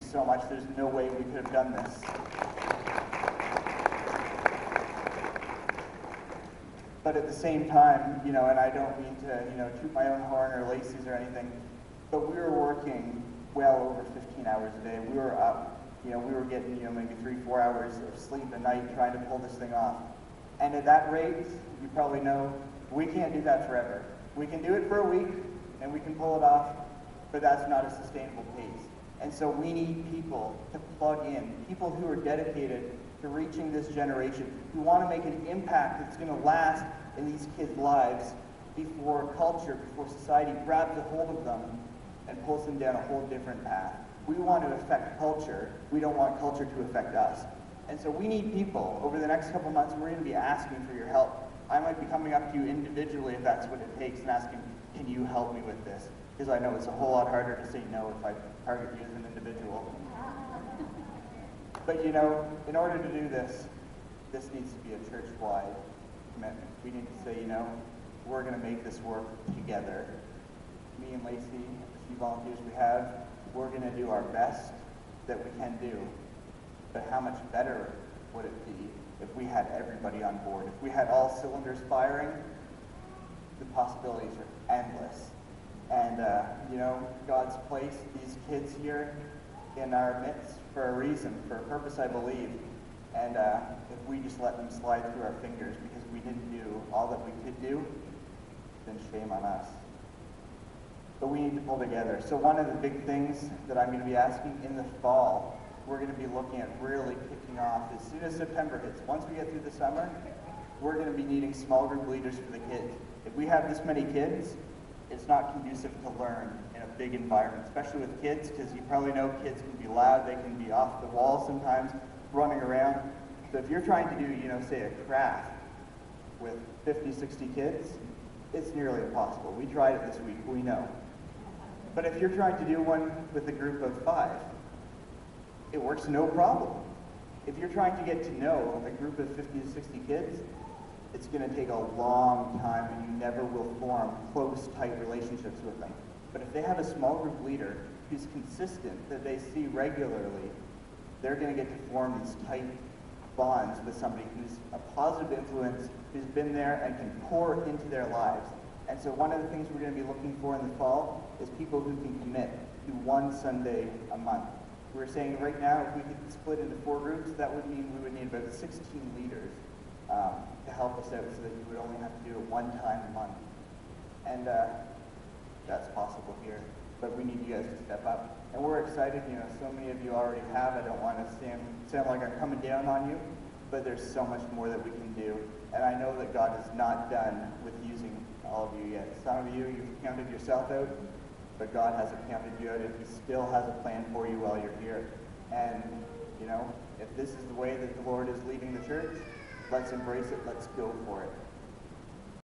so much. There's no way we could have done this. But at the same time, and I don't mean to, toot my own horn or Lacey's or anything, but we were working well over 15 hours a day. We were up, we were getting, maybe 3-4 hours of sleep a night trying to pull this thing off. And at that rate, you probably know, we can't do that forever. We can do it for a week, and we can pull it off, but that's not a sustainable pace. And so we need people to plug in, people who are dedicated to reaching this generation, who want to make an impact that's going to last in these kids' lives before culture, before society grabs a hold of them and pulls them down a whole different path. We want to affect culture. We don't want culture to affect us. And so we need people. Over the next couple months, we're going to be asking for your help. I might be coming up to you individually if that's what it takes and asking, can you help me with this? Because I know it's a whole lot harder to say no if I target you as an individual. But in order to do this, this needs to be a church-wide commitment. We need to say, we're going to make this work together. Me and Lacey, the few volunteers we have, we're going to do our best that we can do. But how much better would it be if we had everybody on board? If we had all cylinders firing, the possibilities are endless. And, God's placed these kids here in our midst for a reason, for a purpose, I believe. And if we just let them slide through our fingers because we didn't do all that we could do, then shame on us. But we need to pull together. So one of the big things that I'm going to be asking in the fall, we're going to be looking at really kicking off as soon as September hits. Once we get through the summer, we're going to be needing small group leaders for the kids. If we have this many kids, it's not conducive to learn in a big environment, especially with kids, because you probably know kids can be loud, they can be off the wall sometimes, running around. So if you're trying to do, say a craft with 50, 60 kids, it's nearly impossible. We tried it this week, we know. But if you're trying to do one with a group of 5, it works no problem. If you're trying to get to know a group of 50 to 60 kids, it's going to take a long time and you never will form close, tight relationships with them. But if they have a small group leader who's consistent, that they see regularly, they're going to get to form these tight bonds with somebody who's a positive influence, who's been there and can pour into their lives. And so one of the things we're going to be looking for in the fall is people who can commit to one Sunday a month. We're saying right now, if we could split into 4 groups, that would mean we would need about 16 leaders to help us out so that you would only have to do it 1 time a month. And that's possible here, but we need you guys to step up. And we're excited, so many of you already have. I don't want to sound like I'm coming down on you, but there's so much more that we can do. And I know that God is not done with using all of you yet. Some of you, you've counted yourself out, but God hasn't counted you out, and He still has a plan for you while you're here. And, if this is the way that the Lord is leading the church, let's embrace it, let's go for it.